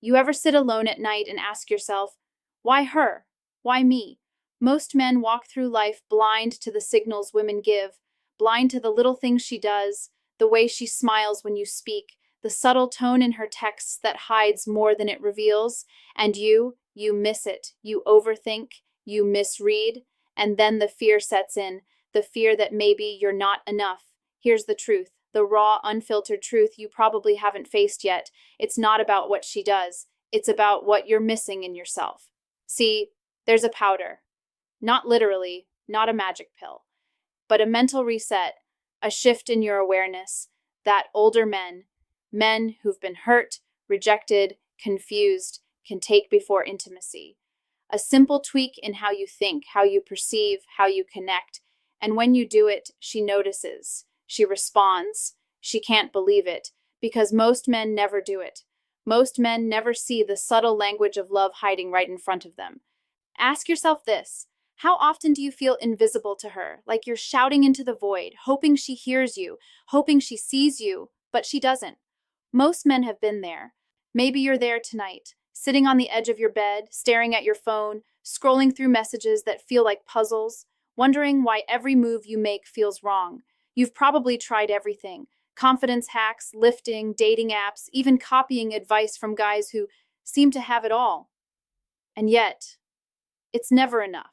You ever sit alone at night and ask yourself, why her? Why me? Most men walk through life blind to the signals women give, blind to the little things she does, the way she smiles when you speak, the subtle tone in her texts that hides more than it reveals, and you miss it. You overthink, you misread, and then the fear sets in, the fear that maybe you're not enough. Here's the truth, the raw, unfiltered truth you probably haven't faced yet. It's not about what she does, it's about what you're missing in yourself. See, there's a powder. Not literally, not a magic pill, but a mental reset, a shift in your awareness that older men who've been hurt, rejected, confused, can take before intimacy. A simple tweak in how you think, how you perceive, how you connect. And when you do it, she notices. She responds. She can't believe it, because most men never do it. Most men never see the subtle language of love hiding right in front of them. Ask yourself this. How often do you feel invisible to her, like you're shouting into the void, hoping she hears you, hoping she sees you, but she doesn't? Most men have been there. Maybe you're there tonight, sitting on the edge of your bed, staring at your phone, scrolling through messages that feel like puzzles, wondering why every move you make feels wrong. You've probably tried everything: confidence hacks, lifting, dating apps, even copying advice from guys who seem to have it all. And yet, it's never enough.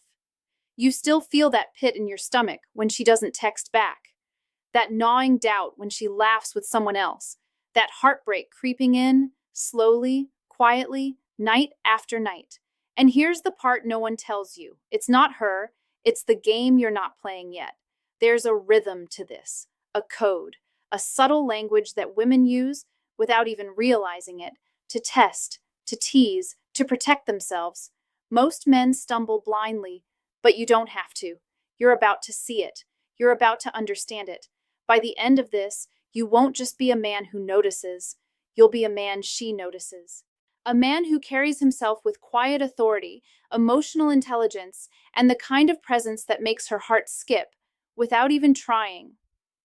You still feel that pit in your stomach when she doesn't text back, that gnawing doubt when she laughs with someone else, that heartbreak creeping in, slowly, quietly, night after night. And here's the part no one tells you. It's not her, it's the game you're not playing yet. There's a rhythm to this, a code, a subtle language that women use without even realizing it, to test, to tease, to protect themselves. Most men stumble blindly, but you don't have to. You're about to see it. You're about to understand it. By the end of this, you won't just be a man who notices. You'll be a man she notices. A man who carries himself with quiet authority, emotional intelligence, and the kind of presence that makes her heart skip without even trying.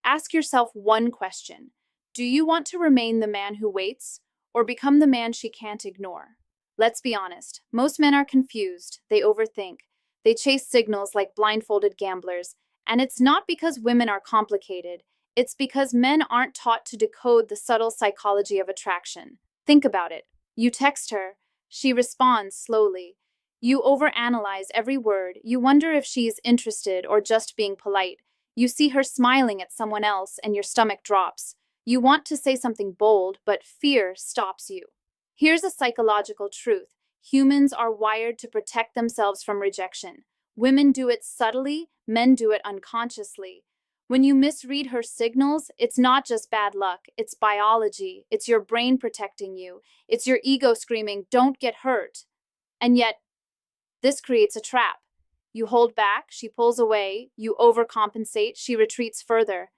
Ask yourself one question. Do you want to remain the man who waits, or become the man she can't ignore? Let's be honest. Most men are confused. They overthink. They chase signals like blindfolded gamblers. And it's not because women are complicated. It's because men aren't taught to decode the subtle psychology of attraction. Think about it. You text her. She responds slowly. You overanalyze every word. You wonder if she's interested or just being polite. You see her smiling at someone else and your stomach drops. You want to say something bold, but fear stops you. Here's a psychological truth. Humans are wired to protect themselves from rejection. Women do it subtly, men do it unconsciously. When you misread her signals, it's not just bad luck, it's biology. It's your brain protecting you. It's your ego screaming, don't get hurt. And yet, this creates a trap. You hold back, she pulls away. You overcompensate, she retreats further.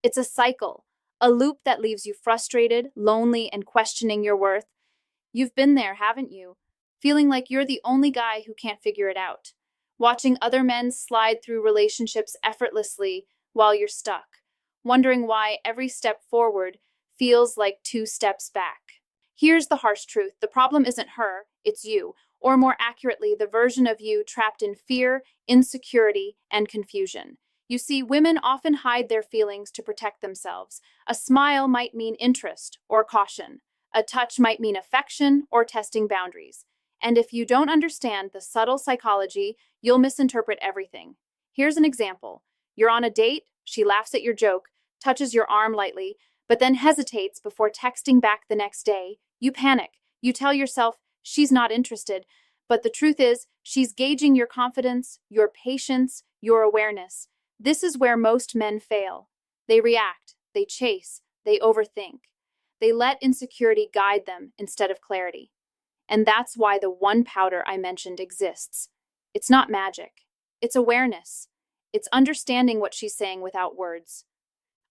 It's a cycle, a loop that leaves you frustrated, lonely, and questioning your worth. You've been there, haven't you? Feeling like you're the only guy who can't figure it out. Watching other men slide through relationships effortlessly while you're stuck. Wondering why every step forward feels like 2 steps back. Here's the harsh truth. The problem isn't her, it's you. Or more accurately, the version of you trapped in fear, insecurity, and confusion. You see, women often hide their feelings to protect themselves. A smile might mean interest or caution. A touch might mean affection or testing boundaries. And if you don't understand the subtle psychology, you'll misinterpret everything. Here's an example. You're on a date, she laughs at your joke, touches your arm lightly, but then hesitates before texting back the next day. You panic. You tell yourself she's not interested, but the truth is she's gauging your confidence, your patience, your awareness. This is where most men fail. They react, they chase, they overthink. They let insecurity guide them instead of clarity. And that's why the one powder I mentioned exists. It's not magic. It's awareness. It's understanding what she's saying without words.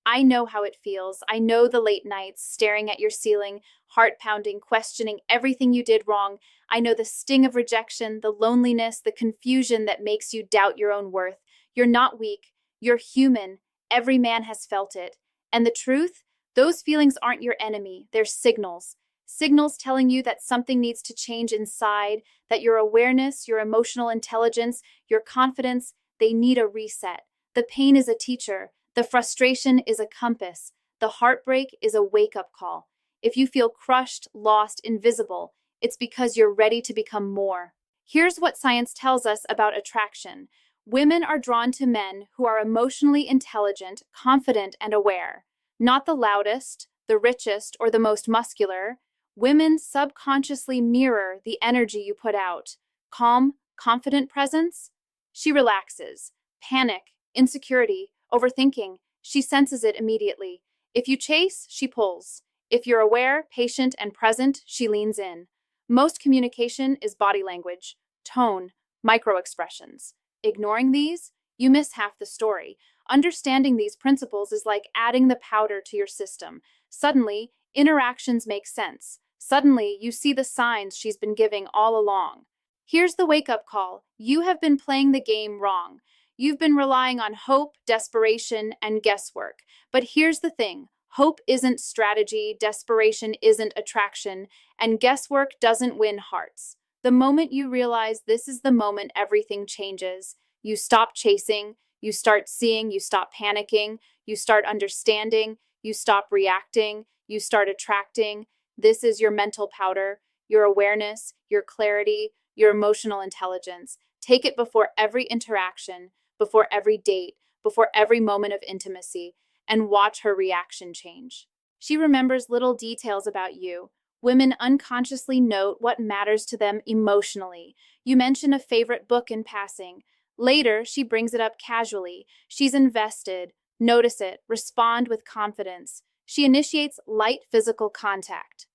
I know how it feels. I know the late nights, staring at your ceiling, heart pounding, questioning everything you did wrong. I know the sting of rejection, the loneliness, the confusion that makes you doubt your own worth. You're not weak. You're human. Every man has felt it. And the truth? Those feelings aren't your enemy. They're signals. signals telling you that something needs to change inside, that your awareness, your emotional intelligence, your confidence, they need a reset. The pain is a teacher. The frustration is a compass. The heartbreak is a wake-up call. If you feel crushed, lost, invisible, it's because you're ready to become more. Here's what science tells us about attraction. Women are drawn to men who are emotionally intelligent, confident, and aware. Not the loudest, the richest, or the most muscular. Women subconsciously mirror the energy you put out. Calm, confident presence? She relaxes. Panic, insecurity, overthinking. She senses it immediately. If you chase, she pulls. If you're aware, patient, and present, she leans in. Most communication is body language, tone, micro-expressions. Ignoring these, you miss half the story. Understanding these principles is like adding the powder to your system. Suddenly, interactions make sense. Suddenly, you see the signs she's been giving all along. Here's the wake-up call. You have been playing the game wrong. You've been relying on hope, desperation, and guesswork. But here's the thing. Hope isn't strategy, desperation isn't attraction, and guesswork doesn't win hearts. The moment you realize this is the moment everything changes, you stop chasing, you start seeing, you stop panicking, you start understanding, you stop reacting, you start attracting. This is your mental powder, your awareness, your clarity, your emotional intelligence. Take it before every interaction, before every date, before every moment of intimacy, and watch her reaction change. She remembers little details about you. Women unconsciously note what matters to them emotionally. You mention a favorite book in passing. Later, she brings it up casually. She's invested. Notice it. Respond with confidence. She initiates light physical contact.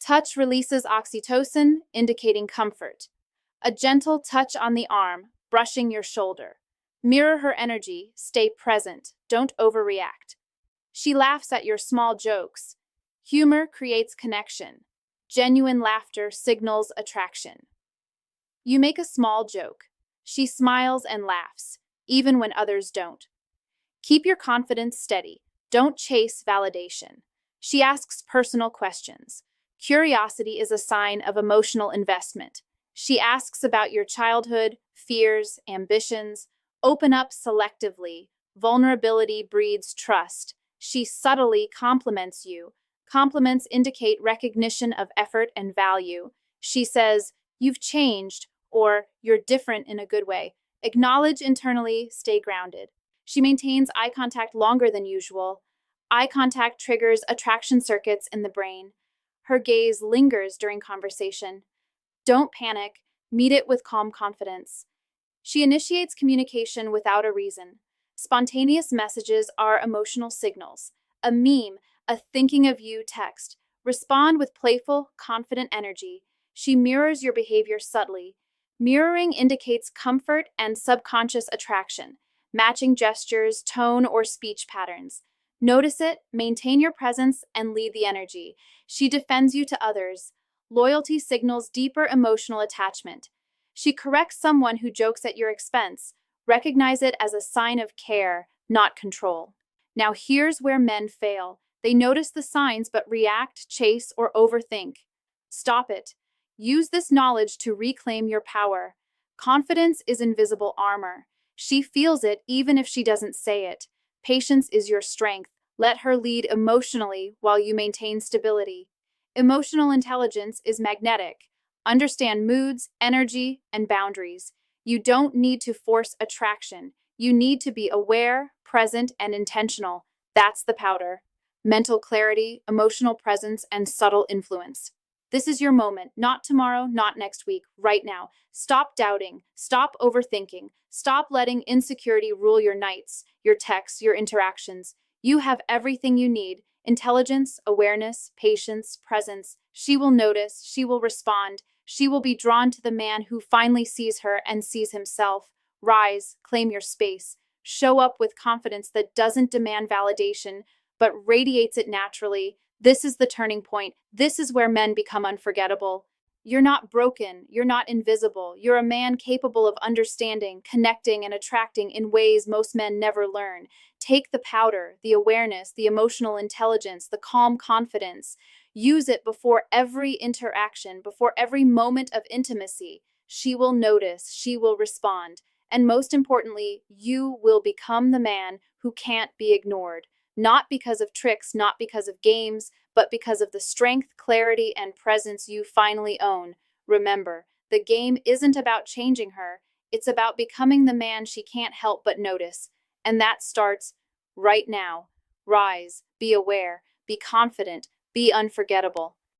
Touch releases oxytocin, indicating comfort. A gentle touch on the arm, brushing your shoulder. Mirror her energy. Stay present. Don't overreact. She laughs at your small jokes. Humor creates connection. Genuine laughter signals attraction. You make a small joke. She smiles and laughs, even when others don't. Keep your confidence steady. Don't chase validation. She asks personal questions. Curiosity is a sign of emotional investment. She asks about your childhood, fears, ambitions. Open up selectively. Vulnerability breeds trust. She subtly compliments you. Compliments indicate recognition of effort and value. She says, "You've changed," or "You're different in a good way." Acknowledge internally, stay grounded. She maintains eye contact longer than usual. Eye contact triggers attraction circuits in the brain. Her gaze lingers during conversation. Don't panic. Meet it with calm confidence. She initiates communication without a reason. Spontaneous messages are emotional signals. A meme, a thinking of you text. Respond with playful, confident energy. She mirrors your behavior subtly. Mirroring indicates comfort and subconscious attraction, matching gestures, tone, or speech patterns. Notice it, maintain your presence, and lead the energy. She defends you to others. Loyalty signals deeper emotional attachment. She corrects someone who jokes at your expense. Recognize it as a sign of care, not control. Now here's where men fail. They notice the signs but react, chase, or overthink. Stop it. Use this knowledge to reclaim your power. Confidence is invisible armor. She feels it even if she doesn't say it. Patience is your strength. Let her lead emotionally while you maintain stability. Emotional intelligence is magnetic. Understand moods, energy, and boundaries. You don't need to force attraction. You need to be aware, present, and intentional. That's the powder. Mental clarity, emotional presence, and subtle influence. This is your moment, not tomorrow, not next week, right now. Stop doubting, stop overthinking, stop letting insecurity rule your nights, your texts, your interactions. You have everything you need: intelligence, awareness, patience, presence. She will notice, she will respond, she will be drawn to the man who finally sees her and sees himself. Rise, claim your space. Show up with confidence that doesn't demand validation, but radiates it naturally. This is the turning point. This is where men become unforgettable. You're not broken. You're not invisible. You're a man capable of understanding, connecting, and attracting in ways most men never learn. Take the powder, the awareness, the emotional intelligence, the calm confidence. Use it before every interaction, before every moment of intimacy. She will notice, she will respond, and most importantly, you will become the man who can't be ignored. Not because of tricks, not because of games, but because of the strength, clarity, and presence you finally own. Remember, the game isn't about changing her, it's about becoming the man she can't help but notice. And that starts right now. Rise, be aware, be confident, be unforgettable.